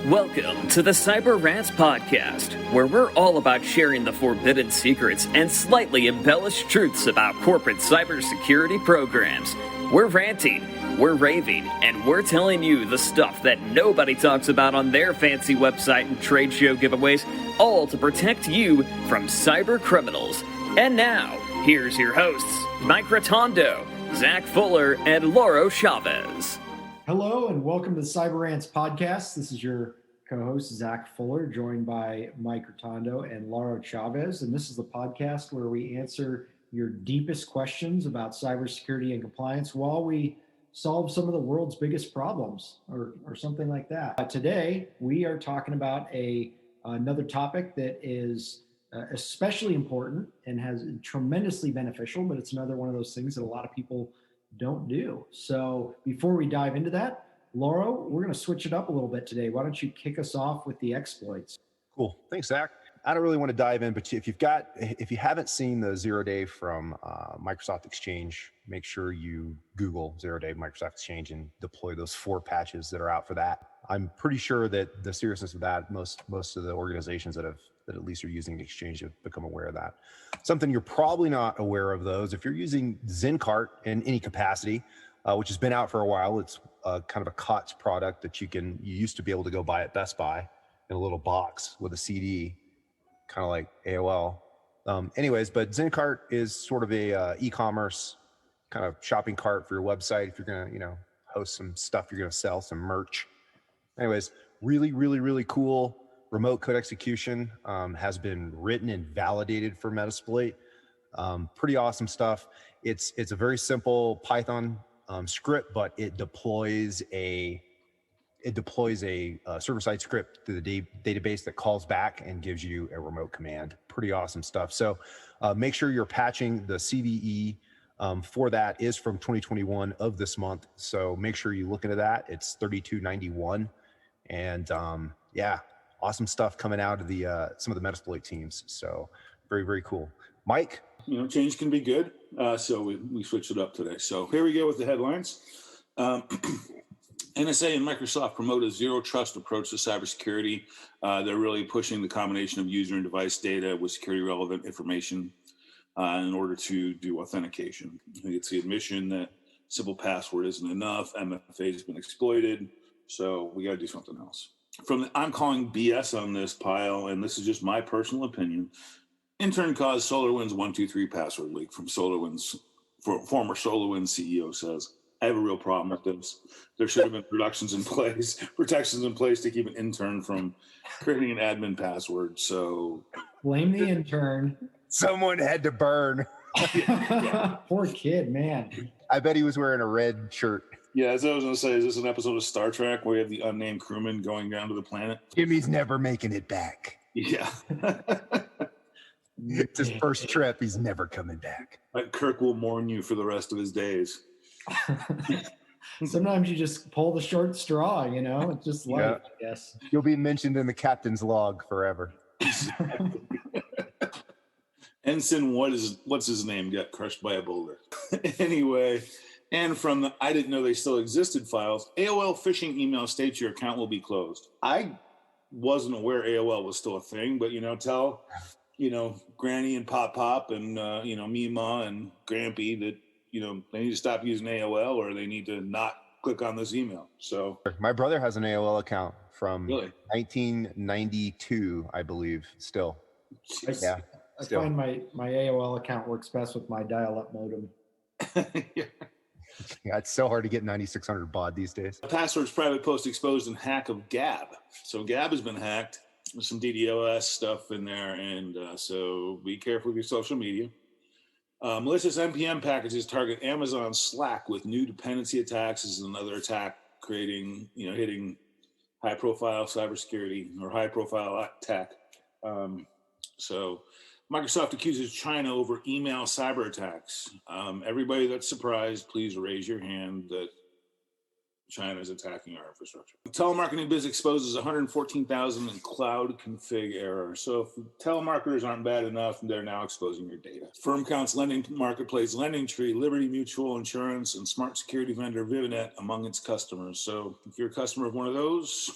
Welcome to the Cyber Rants Podcast, where we're all about sharing the forbidden secrets and slightly embellished truths about corporate cybersecurity programs. We're ranting, we're raving, and we're telling you the stuff that nobody talks about on their fancy website and trade show giveaways, all to protect you from cyber criminals. And now, here's your hosts, Mike Rotondo, Zach Fuller, and Lauro Chavez. Hello and welcome to the Cyber Rants Podcast. This is your co-host, Zach Fuller, joined by Mike Rotondo and Lauro Chavez. And this is the podcast where we answer your deepest questions about cybersecurity and compliance while we solve some of the world's biggest problems or something like that. Today, we are talking about another topic that is especially important and has tremendously beneficial, but it's another one of those things that a lot of people don't do. So before we dive into that, Lauro, we're going to switch it up a little bit today. Why don't you kick us off with the exploits? Cool. Thanks, Zach. I don't really want to dive in, but if you haven't seen the 0 Day from Microsoft Exchange, make sure you Google 0 Day Microsoft Exchange and deploy those 4 patches that are out for that. I'm pretty sure that the seriousness of that, most of the organizations that at least are using Exchange have become aware of that. Something you're probably not aware of, though, is if you're using ZenCart in any capacity, which has been out for a while. It's kind of a COTS product that you used to be able to go buy at Best Buy in a little box with a CD, kind of like AOL. But ZenCart is sort of a e-commerce kind of shopping cart for your website. If you're going to, host some stuff, you're going to sell some merch. Anyways, really, really, really cool. Remote code execution has been written and validated for Metasploit. Pretty awesome stuff. It's a very simple Python script, but it deploys a server-side script to the database that calls back and gives you a remote command. Pretty awesome stuff. So make sure you're patching the CVE for that is from 2021 of this month. So make sure you look into that. It's 3291. And awesome stuff coming out of the some of the Metasploit teams. So very, very cool. Mike? Change can be good. So we switched it up today. So here we go with the headlines. NSA and Microsoft promote a zero trust approach to cybersecurity. They're really pushing the combination of user and device data with security relevant information in order to do authentication. I think it's the admission that simple password isn't enough. MFA has been exploited. So we got to do something else. I'm calling BS on this pile, and this is just my personal opinion. Intern caused SolarWinds 123 password leak from SolarWinds. Former SolarWinds CEO says, I have a real problem with this. There should have been protections in place to keep an intern from creating an admin password. So blame the intern. Someone had to burn. Poor kid, man. I bet he was wearing a red shirt. Yeah, as I was going to say, is this an episode of Star Trek where you have the unnamed crewman going down to the planet? Jimmy's never making it back. Yeah. It's his first trip. He's never coming back. Like Kirk will mourn you for the rest of his days. Sometimes you just pull the short straw, it's just life, I guess. You'll be mentioned in the captain's log forever. Ensign, what's his name, got crushed by a boulder. Anyway, and from the I didn't know they still existed files, AOL phishing email states your account will be closed. I wasn't aware AOL was still a thing, but tell Granny and Pop and Mima and Grampy that they need to stop using AOL or they need to not click on this email. So my brother has an AOL account from really? 1992, I believe, still. Yeah. I find my AOL account works best with my dial-up modem. Yeah, it's so hard to get 9600 baud these days. Passwords private post exposed in hack of Gab. So Gab has been hacked. There's some DDoS stuff in there, and so be careful with your social media. Malicious NPM packages target Amazon Slack with new dependency attacks. This is another attack creating, hitting high-profile cybersecurity or high-profile attack. So Microsoft accuses China over email cyber attacks. Everybody that's surprised, please raise your hand that China is attacking our infrastructure. Telemarketing Biz exposes 114,000 in cloud config error. So if telemarketers aren't bad enough, they're now exposing your data. Firm counts lending marketplace LendingTree, Liberty Mutual Insurance, and smart security vendor Vivinet among its customers. So if you're a customer of one of those,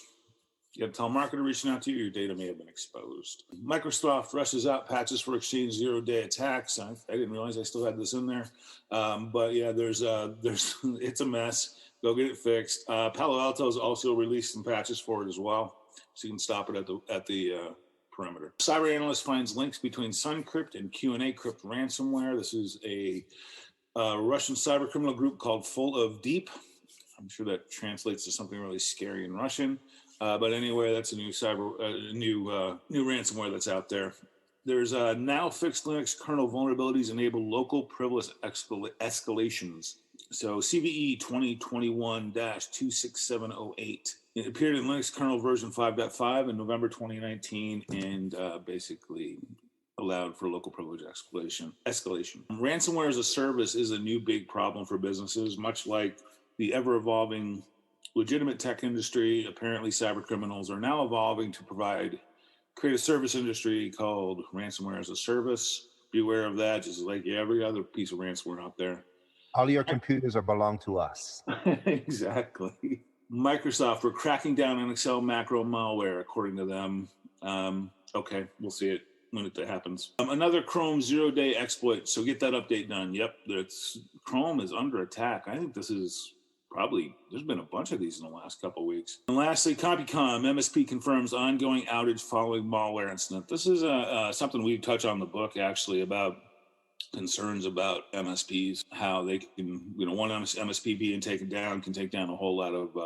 You got a telemarketer reaching out to you, your data may have been exposed. Microsoft rushes out patches for Exchange zero-day attacks. I didn't realize I still had this in there. But yeah, there's it's a mess. Go get it fixed. Palo Alto's also released some patches for it as well, so you can stop it at the perimeter. Cyber analyst finds links between SunCrypt and Q&A Crypt ransomware. This is a Russian cyber criminal group called Full of Deep. I'm sure that translates to something really scary in Russian. But anyway, that's a new new ransomware that's out there. There's now fixed Linux kernel vulnerabilities enable local privilege escalations. So CVE 2021-26708. It appeared in Linux kernel version 5.5 in November 2019 and basically allowed for local privilege escalation. Ransomware as a service is a new big problem for businesses, much like the ever-evolving legitimate tech industry. Apparently, cyber criminals are now evolving to create a service industry called ransomware as a service. Beware of that, just like every other piece of ransomware out there. All your computers belong to us. Exactly. Microsoft, we're cracking down on Excel macro malware, according to them. Okay, we'll see it when it happens. Another Chrome zero-day exploit. So get that update done. Yep, Chrome is under attack. I think this is there's been a bunch of these in the last couple of weeks. And lastly, CopyCom, MSP confirms ongoing outage following malware incident. This is something we touch on in the book, actually, about concerns about MSPs, how they can, one MSP being taken down can take down a whole lot of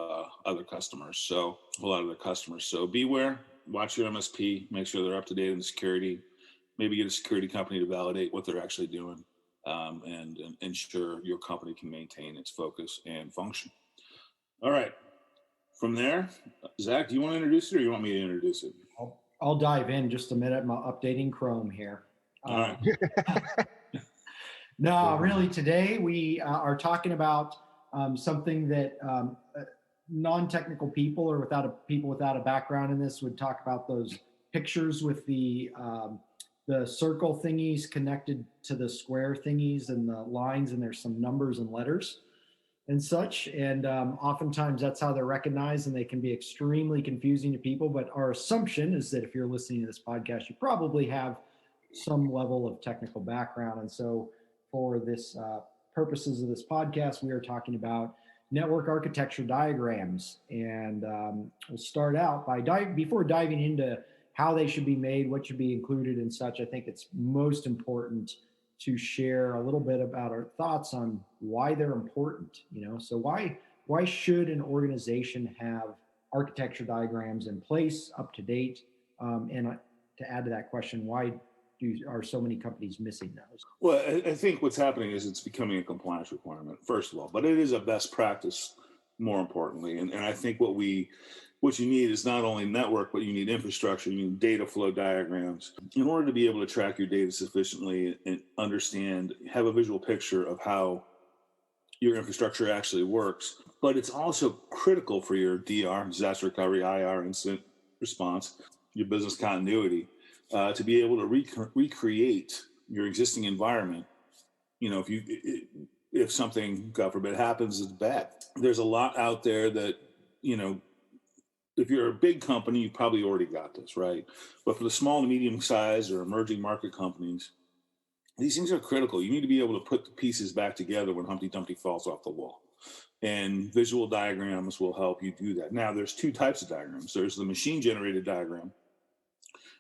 other customers. So beware, watch your MSP, make sure they're up to date in the security, maybe get a security company to validate what they're actually doing. And ensure your company can maintain its focus and function. All right. From there, Zach, do you want to introduce it or you want me to introduce it? I'll dive in just a minute. I'm updating Chrome here. All right. No, really, today we are talking about something that non-technical people or people without a background in this would talk about, those pictures with the circle thingies connected to the square thingies and the lines, and there's some numbers and letters and such. And oftentimes that's how they're recognized, and they can be extremely confusing to people. But our assumption is that if you're listening to this podcast, you probably have some level of technical background. And so for this purposes of this podcast, we are talking about network architecture diagrams. And we'll start out by before diving into how they should be made, what should be included and such. I think it's most important to share a little bit about our thoughts on why they're important. So why should an organization have architecture diagrams in place, up to date? And to add to that question, why are so many companies missing those? Well, I think what's happening is it's becoming a compliance requirement, first of all, but it is a best practice, more importantly. And I think what you need is not only network, but you need infrastructure, you need data flow diagrams in order to be able to track your data sufficiently and understand, have a visual picture of how your infrastructure actually works. But it's also critical for your DR, disaster recovery, IR, incident response, your business continuity, to be able to recreate your existing environment. If something, God forbid, happens, it's bad. There's a lot out there that, if you're a big company, you probably already got this, right? But for the small to medium size or emerging market companies, these things are critical. You need to be able to put the pieces back together when Humpty Dumpty falls off the wall. And visual diagrams will help you do that. Now, there's two types of diagrams. There's the machine-generated diagram,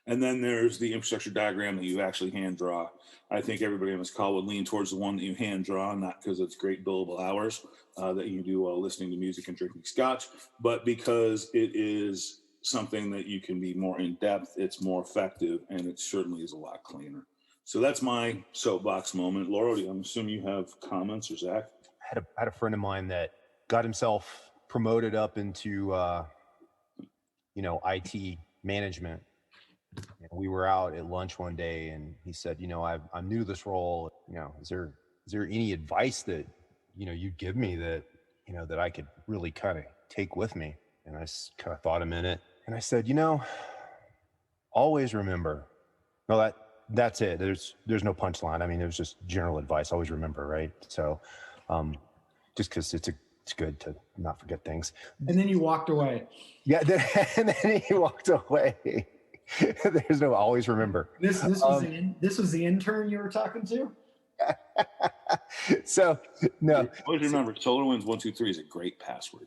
and then there's the infrastructure diagram that you actually hand draw. I think everybody on this call would lean towards the one that you hand draw, not because it's great billable hours that you do while listening to music and drinking scotch, but because it is something that you can be more in depth, it's more effective, and it certainly is a lot cleaner. So that's my soapbox moment. Laura, I'm assuming you have comments, or Zach? I had a friend of mine that got himself promoted up into, IT management. We were out at lunch one day, and he said, I'm new to this role. Is there any advice that, you'd give me that, that I could really kind of take with me? And I kind of thought a minute, and I said, always remember. No, that's it. There's no punchline. I mean, it was just general advice. Always remember, right? So, just because it's It's good to not forget things. And then you walked away. Yeah, and then he walked away. There's no always remember. This was the intern you were talking to? So no. Always remember, SolarWinds 123 is a great password.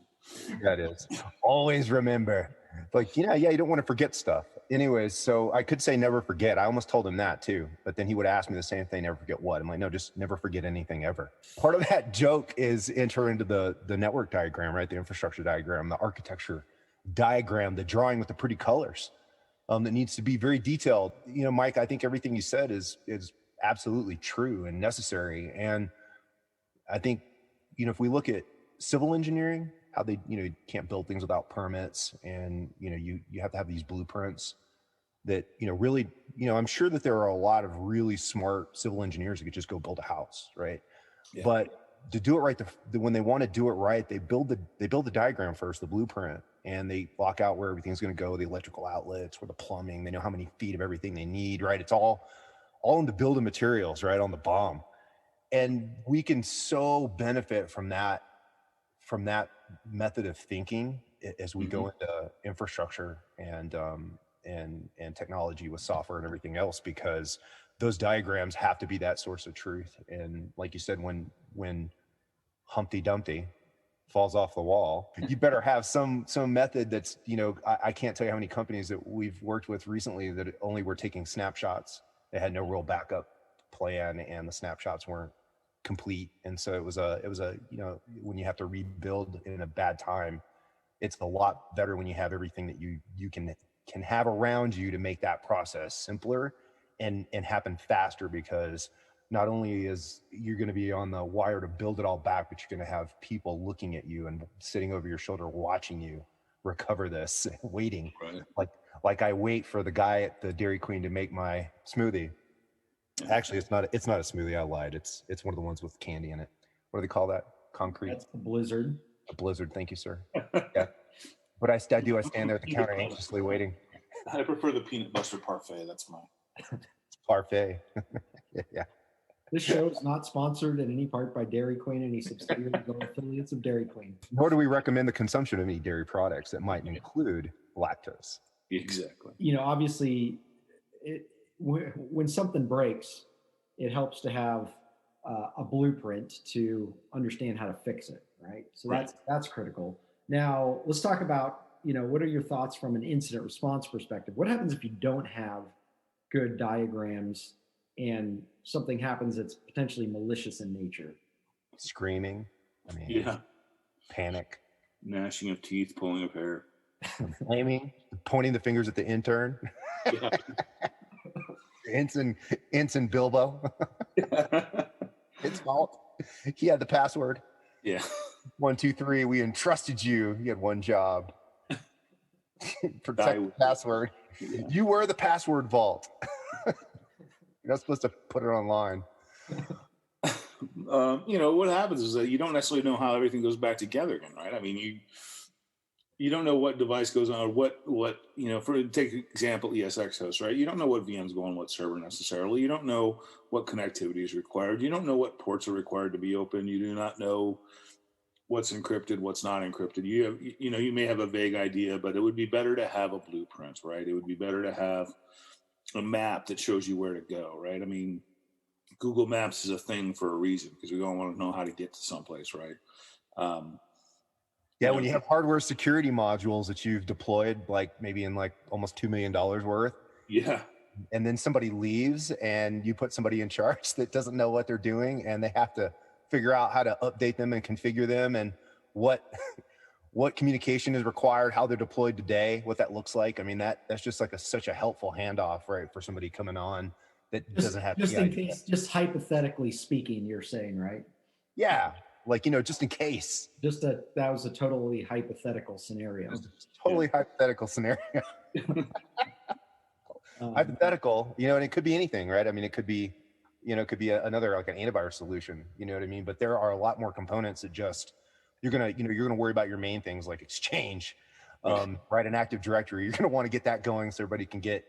That is. Always remember. Like, you don't want to forget stuff. Anyways, so I could say never forget. I almost told him that too. But then he would ask me the same thing, never forget what? I'm like, no, just never forget anything ever. Part of that joke is enter into the network diagram, right? The infrastructure diagram, the architecture diagram, the drawing with the pretty colors that needs to be very detailed. Mike, I think everything you said is absolutely true and necessary. And I think, if we look at civil engineering, how they, you can't build things without permits, and, you have to have these blueprints that, really, I'm sure that there are a lot of really smart civil engineers that could just go build a house, right? Yeah. But to do it right, when they want to do it right, they build the diagram first, the blueprint, and they block out where everything's going to go, the electrical outlets, where the plumbing, they know how many feet of everything they need, right? It's all in the building materials, right, on the BOM. And we can so benefit from that method of thinking as we go into infrastructure and technology with software and everything else, because those diagrams have to be that source of truth. And like you said, when Humpty Dumpty falls off the wall, you better have some method that's, I can't tell you how many companies that we've worked with recently that only were taking snapshots. They had no real backup plan, and the snapshots weren't complete. And so it was a when you have to rebuild in a bad time, it's a lot better when you have everything that you can have around you to make that process simpler and happen faster, because not only is you're going to be on the wire to build it all back, but you're going to have people looking at you and sitting over your shoulder watching you recover this, waiting. Right. Like I wait for the guy at the Dairy Queen to make my smoothie. Actually, it's not a smoothie. I lied. It's one of the ones with candy in it. What do they call that? Concrete. That's a Blizzard. A Blizzard. Thank you, sir. Yeah. But I stand there at the counter anxiously waiting. I prefer the peanut butter parfait. That's mine. Parfait. Yeah. This show is not sponsored in any part by Dairy Queen, any subsidiaries or affiliates of Dairy Queen. Nor do we recommend the consumption of any dairy products that might include lactose. Exactly. Obviously, when something breaks, it helps to have a blueprint to understand how to fix it, right? So that's critical. Now, let's talk about, what are your thoughts from an incident response perspective? What happens if you don't have good diagrams and something happens that's potentially malicious in nature? Screaming. Panic. Gnashing of teeth, pulling of hair. Blaming, pointing the fingers at the intern. Yeah. Ensign Bilbo. His fault. He had the password. Yeah. 1, 2, 3. We entrusted you. You had one job. Protect the password. Yeah. You were the password vault. You're not supposed to put it online. What happens is that you don't necessarily know how everything goes back together again, right? I mean, you don't know what device goes on, or what for take example, ESX host, right? You don't know what VM's going on what server necessarily. You don't know what connectivity is required. You don't know what ports are required to be open. You do not know what's encrypted, what's not encrypted. You may have a vague idea, but it would be better to have a blueprint, right? It would be better to have a map that shows you where to go, right? I mean, Google Maps is a thing for a reason, because we don't want to know how to get to someplace, right? When you have hardware security modules that you've deployed, like maybe in like almost $2 million worth. Yeah. And then somebody leaves and you put somebody in charge that doesn't know what they're doing, and they have to figure out how to update them and configure them, and what communication is required, how they're deployed today, what that looks like. I mean, that's just like such a helpful handoff, right, for somebody coming on that doesn't have just in case, just hypothetically speaking, you're saying, right? Yeah. Like, just in case. That was a totally hypothetical scenario. Hypothetical scenario. Hypothetical, and it could be anything, right? I mean, it could be another, like an antivirus solution, you know what I mean? But there are a lot more components that just, you're going to worry about your main things like Exchange, right? An Active Directory. You're going to want to get that going so everybody can get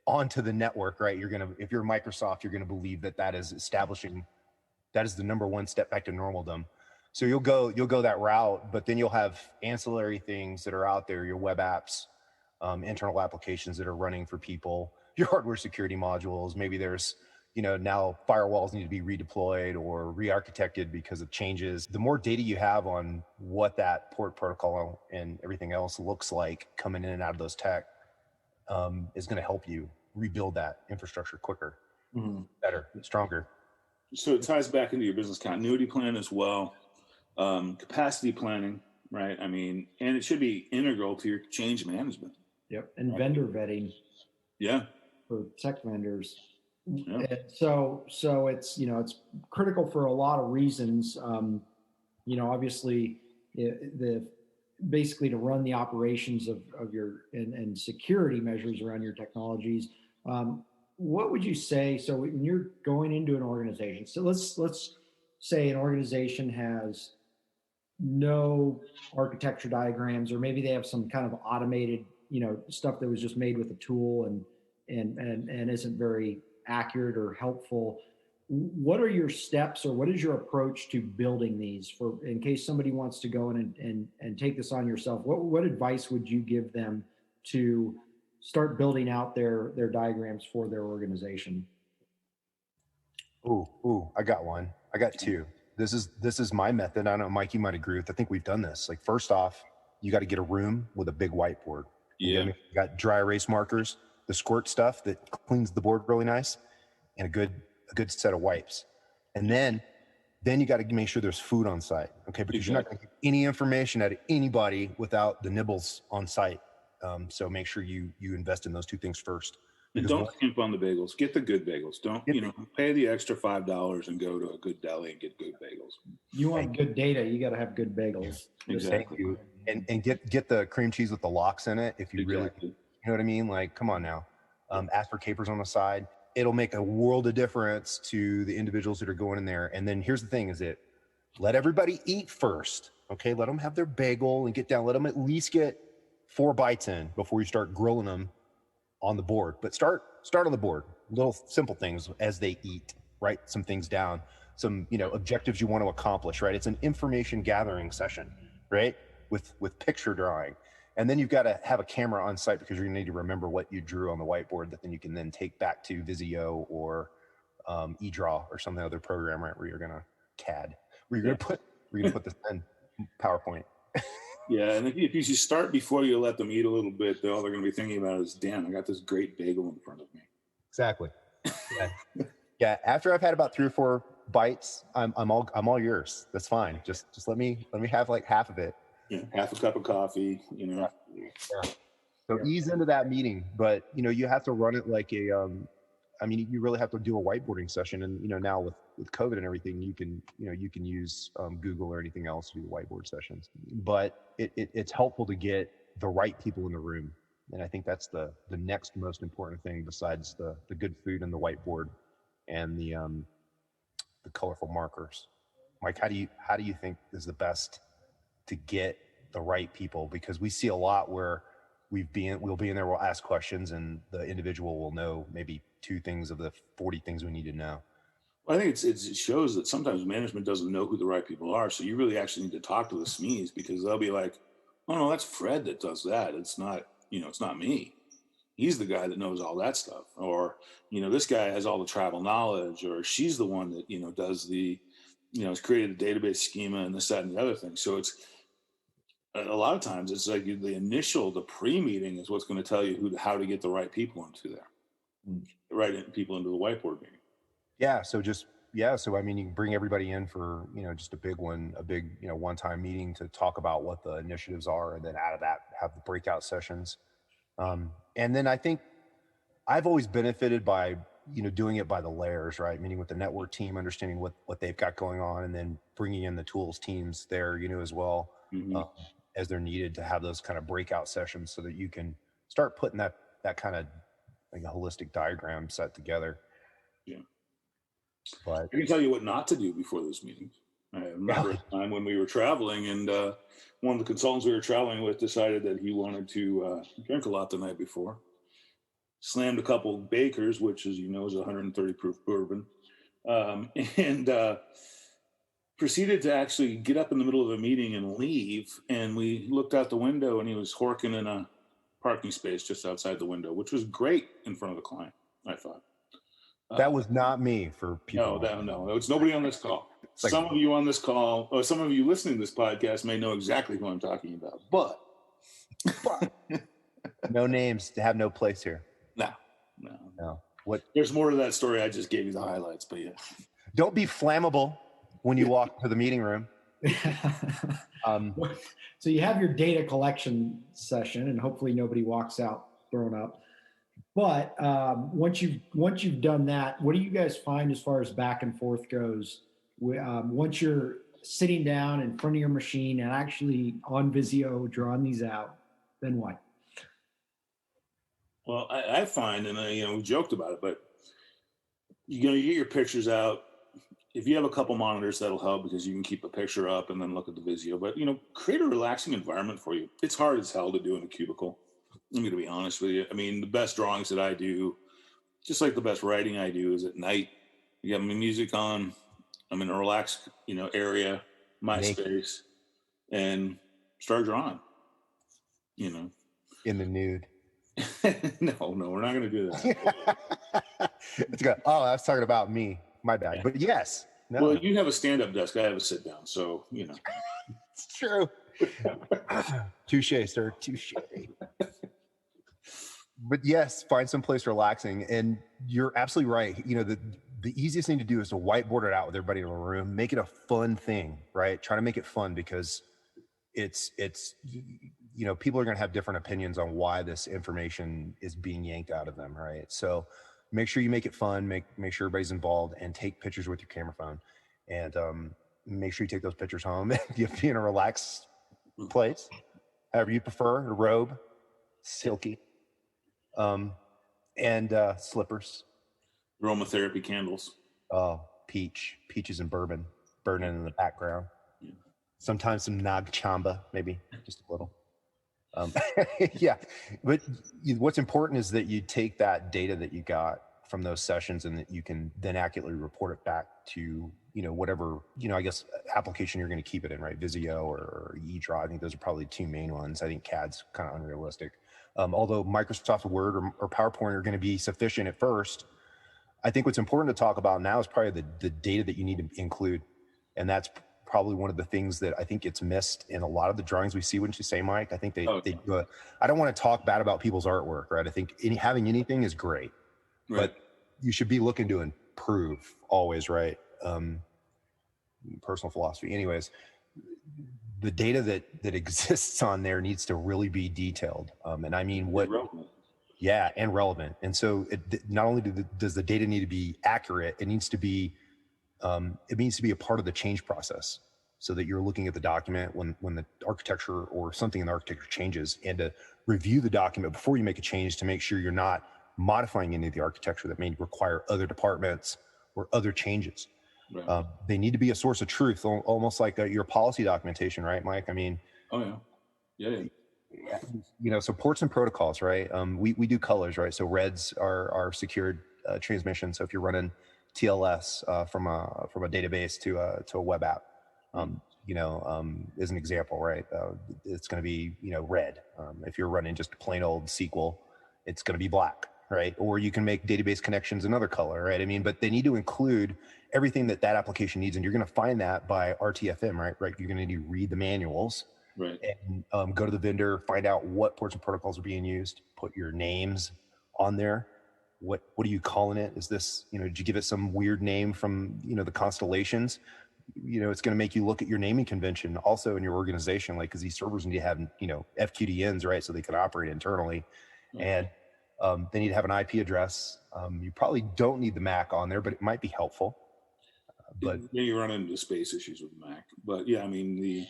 onto the network, right? If you're Microsoft, you're going to believe that is the number one step back to normaldom. So you'll go that route, but then you'll have ancillary things that are out there, your web apps, internal applications that are running for people, your hardware security modules. Maybe there's, now firewalls need to be redeployed or re-architected because of changes. The more data you have on what that port protocol and everything else looks like coming in and out of those tech is going to help you rebuild that infrastructure quicker, better, stronger. So it ties back into your business continuity plan as well. Capacity planning, right? I mean, and it should be integral to your change management. Yep. And vendor vetting. Yeah. For tech vendors. Yeah. And so it's, it's critical for a lot of reasons. Obviously basically to run the operations of your and security measures around your technologies. What would you say? So when you're going into an organization, so let's say an organization has no architecture diagrams, or maybe they have some kind of automated, stuff that was just made with a tool and isn't very accurate or helpful. What are your steps, or what is your approach to building these for, in case somebody wants to go in and take this on yourself? What advice would you give them to start building out their diagrams for their organization? Ooh, I got one. I got two. This is my method. I don't know, Mike, you might agree with. I think we've done this. Like, first off, you got to get a room with a big whiteboard. Yeah. You got dry erase markers, the squirt stuff that cleans the board really nice, and a good set of wipes. And then you got to make sure there's food on site, okay? Because you're not going to get any information out of anybody without the nibbles on site. So make sure you invest in those two things first. And don't skimp on the bagels. Get the good bagels. Don't, pay the extra $5 and go to a good deli and get good bagels. You want good data, you got to have good bagels. Exactly. And get the cream cheese with the locks in it if you really, you know what I mean? Like, come on now. Ask for capers on the side. It'll make a world of difference to the individuals that are going in there. And then here's the thing, is it let everybody eat first. Okay. Let them have their bagel and get down. Let them at least get 4 bites in before you start grilling them on the board. But start on the board, little simple things as they eat, write some things down, some, objectives you want to accomplish, right? It's an information gathering session, right? With picture drawing. And then you've got to have a camera on site because you're going to need to remember what you drew on the whiteboard that then you can then take back to Visio or eDraw or some other program, right, where you're going to CAD, where you're going to put this in PowerPoint. Yeah, and if you start before you let them eat a little bit, all they're going to be thinking about is, damn, I got this great bagel in front of me. Exactly. Yeah. After I've had about 3 or 4 bites, I'm all yours. That's fine. Just let me have like half of it. Yeah, half a cup of coffee. Yeah. So ease into that meeting, but you have to run it like a. You really have to do a whiteboarding session, and now with COVID and everything, you can use Google or anything else to do whiteboard sessions. But it's helpful to get the right people in the room, and I think that's the next most important thing besides the good food and the whiteboard and the colorful markers. Mike, how do you think is the best to get the right people? Because we see a lot where we'll be in there, we'll ask questions, and the individual will know maybe 2 things of the 40 things we need to know. Well, I think it shows that sometimes management doesn't know who the right people are. So you really actually need to talk to the SMEs, because they'll be like, oh no, that's Fred that does that. It's not, it's not me. He's the guy that knows all that stuff. Or, this guy has all the tribal knowledge, or she's the one that, does the, has created a database schema and this, that, and the other thing. So it's, a lot of times it's like the pre-meeting is what's going to tell you how to get the right people into there, right people into the whiteboard meeting. Yeah. So you can bring everybody in for, just a big one-time meeting to talk about what the initiatives are. And then out of that, have the breakout sessions. And then I think I've always benefited by, doing it by the layers, right? Meaning with the network team, understanding what they've got going on, and then bringing in the tools teams there, as well. As they're needed to have those kind of breakout sessions so that you can start putting that kind of like a holistic diagram set together. Yeah. But I can tell you what not to do before those meetings. I remember a time when we were traveling, and one of the consultants we were traveling with decided that he wanted to drink a lot the night before. Slammed a couple Bakers, which, as you know, is 130 proof bourbon. proceeded to actually get up in the middle of a meeting and leave. And we looked out the window, and he was horking in a parking space just outside the window, which was great in front of the client, I thought. That was not me for people. No, it's nobody on this call. Like, some of you on this call, or some of you listening to this podcast, may know exactly who I'm talking about. But no names to have no place here. No. What? There's more to that story. I just gave you the highlights, but yeah. Don't be flammable when you walk to the meeting room. So you have your data collection session, and hopefully nobody walks out thrown up. But once you've done that, what do you guys find as far as back and forth goes? Once you're sitting down in front of your machine and actually on Visio drawing these out, then what? Well, I find, and we joked about it, but you get your pictures out. If you have a couple monitors, that'll help because you can keep a picture up and then look at the Visio. But create a relaxing environment for you. It's hard as hell to do in a cubicle. I'm going to be honest with you. I mean, the best drawings that I do, just like the best writing I do, is at night. You got my music on. I'm in a relaxed, area, my space, and start drawing. In the nude. No, we're not going to do that. It's good. Oh, I was talking about me. My bad. But yes. No. Well, you have a stand-up desk. I have a sit-down. So, It's true. Touche, sir. Touche. But yes, find some place relaxing. And you're absolutely right. The easiest thing to do is to whiteboard it out with everybody in the room. Make it a fun thing, right? Try to make it fun because it's people are going to have different opinions on why this information is being yanked out of them, right? So make sure you make it fun, make sure everybody's involved, and take pictures with your camera phone. And make sure you take those pictures home and you be in a relaxed place, however you prefer, a robe, silky, and slippers. Aromatherapy candles. Oh, peaches and bourbon burning in the background. Yeah. Sometimes some Nag Chamba, maybe just a little. Yeah, but what's important is that you take that data that you got from those sessions and that you can then accurately report it back to whatever I guess application you're going to keep it in, right? Visio or eDraw. I think those are probably two main ones. I think CAD's kind of unrealistic. Although Microsoft Word or PowerPoint are going to be sufficient at first, I think what's important to talk about now is probably the data that you need to include, and that's probably one of the things that I think gets missed in a lot of the drawings we see. Wouldn't you say, Mike? I think they do it. I don't want to talk bad about people's artwork, right? I think having anything is great, right, but you should be looking to improve always, right? Personal philosophy. Anyways, the data that exists on there needs to really be detailed. And I mean and relevant. And so not only does the data need to be accurate, it needs to be a part of the change process, so that you're looking at the document when the architecture or something in the architecture changes, and to review the document before you make a change to make sure you're not modifying any of the architecture that may require other departments or other changes. Right. They need to be a source of truth, almost like your policy documentation, right, Mike? I mean, yeah. So ports and protocols, right? We do colors, right? So reds are secured transmission. So if you're running TLS from a database to a web app, as an example, right? It's going to be red. If you're running just plain old SQL, it's going to be black, right? Or you can make database connections another color, right? I mean, but they need to include everything that application needs, and you're going to find that by RTFM, right? You're going to need to read the manuals, right? And go to the vendor, find out what ports and protocols are being used, put your names on there. What are you calling it? Is this, did you give it some weird name from, the constellations? It's going to make you look at your naming convention also in your organization, like, because these servers need to have, FQDNs, right? So they can operate internally. And they need to have an IP address. You probably don't need the MAC on there, but it might be helpful. But you run into space issues with Mac. But yeah, I mean, the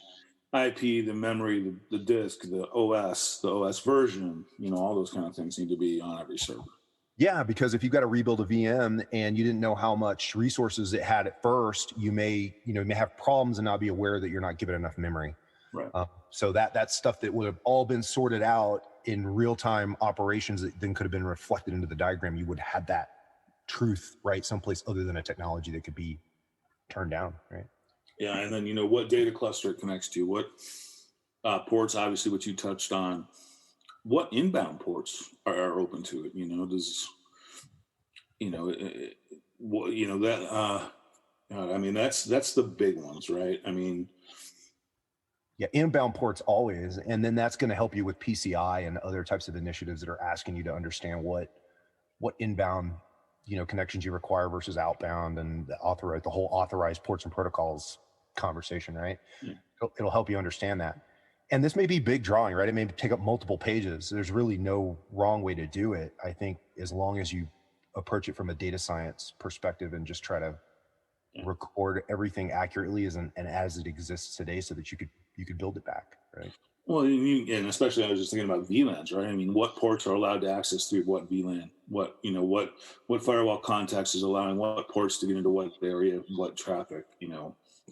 IP, the memory, the disk, the OS version, all those kind of things need to be on every server. Yeah, because if you've got to rebuild a VM and you didn't know how much resources it had at first, you may have problems and not be aware that you're not given enough memory. Right. So that's stuff that would have all been sorted out in real-time operations that then could have been reflected into the diagram. You would have that truth, right, someplace other than a technology that could be turned down, right? Yeah, and then what data cluster it connects to, what ports, obviously, what you touched on, what inbound ports are open to it. Does that. I mean, that's the big ones, right? I mean, yeah, inbound ports always, and then that's going to help you with PCI and other types of initiatives that are asking you to understand what inbound connections you require versus outbound, and the whole authorized ports and protocols conversation, right? Yeah. It'll help you understand that. And this may be big drawing, right? It may take up multiple pages. There's really no wrong way to do it. I think as long as you approach it from a data science perspective and just try to record everything accurately and as it exists today, so that you could build it back, right? Well, and especially I was just thinking about VLANs, right? I mean, what ports are allowed to access through what VLAN? What firewall context is allowing what ports to get into what area, what traffic?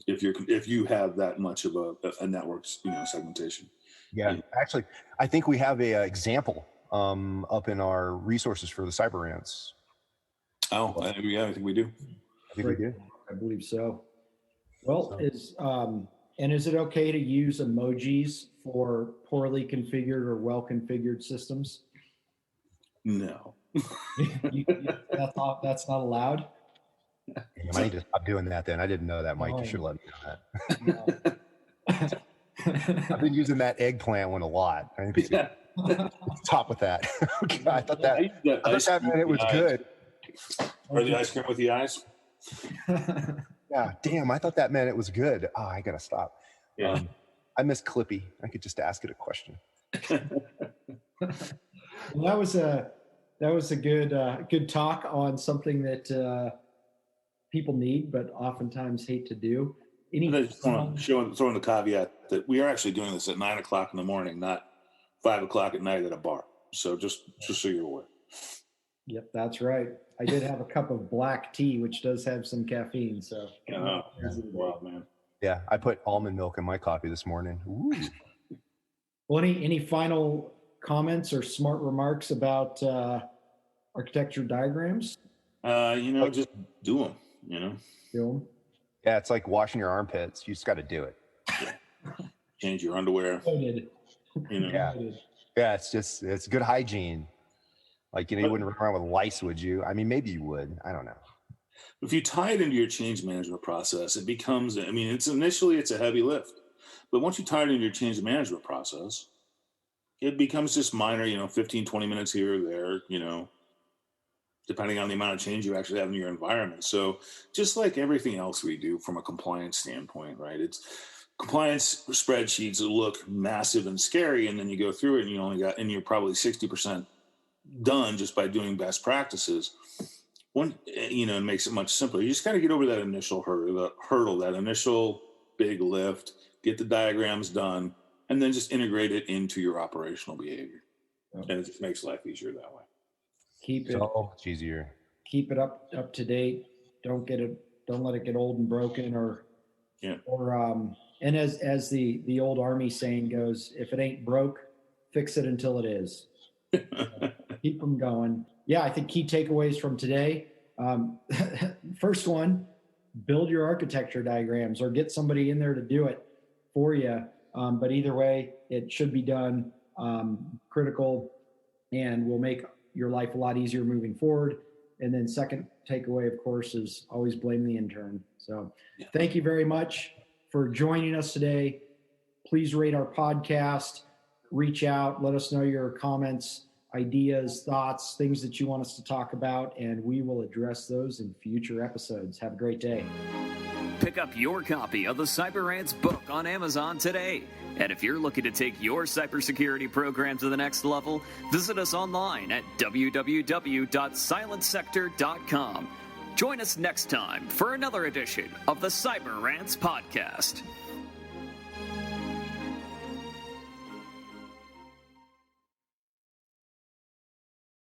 If you have that much of a network, segmentation. Yeah, actually, I think we have a example up in our resources for the Cyber Rants. Oh, I think we do. I think we do. I believe so. Well, is it okay to use emojis for poorly configured or well-configured systems? No. That's not allowed? Damn, I need to stop doing that then. I didn't know that, Mike. You should let me know that. I've been using that eggplant one a lot. I think we should stop with that. Okay, I thought that meant it was good. Or the ice cream with the eyes? Yeah, damn, I thought that meant it was good. Oh, I gotta stop. Yeah. I miss Clippy. I could just ask it a question. Well, that was a good talk on something that people need, but oftentimes hate to do. Throwing the caveat that we are actually doing this at 9:00 in the morning, not 5:00 at night at a bar. So just so you're aware. Yep, that's right. I did have a cup of black tea, which does have some caffeine. So, wild, man. Yeah, I put almond milk in my coffee this morning. Ooh. Well, any final comments or smart remarks about architecture diagrams? Just do them. Do them. Yeah, it's like washing your armpits. You just got to do it. Change your underwear. Yeah, it's good hygiene. Like, you wouldn't run around with lice, would you? I mean, maybe you would. I don't know. If you tie it into your change management process, it becomes, it's a heavy lift. But once you tie it into your change management process, it becomes just minor, 15, 20 minutes here or there, depending on the amount of change you actually have in your environment. So just like everything else we do from a compliance standpoint, right? It's compliance spreadsheets that look massive and scary. And then you go through it and you're probably 60% done just by doing best practices. It makes it much simpler. You just got to get over that initial hurdle, that initial big lift, get the diagrams done, and then just integrate it into your operational behavior. And it just makes life easier that way. Keep it so much easier. Keep it up to date. Don't let it get old and broken and as the old Army saying goes, if it ain't broke, fix it until it is. Keep them going. Yeah, I think key takeaways from today. First one, build your architecture diagrams or get somebody in there to do it for you. But either way, it should be done. Critical, and will make your life a lot easier moving forward. And then second takeaway, of course, is always blame the intern. So Thank you very much for joining us today. Please rate our podcast, reach out, let us know your comments, ideas, thoughts, things that you want us to talk about, and we will address those in future episodes. Have a great day. Pick up your copy of the Cyber Rants book on Amazon today. And if you're looking to take your cybersecurity program to the next level, visit us online at www.silentsector.com. Join us next time for another edition of the Cyber Rants podcast.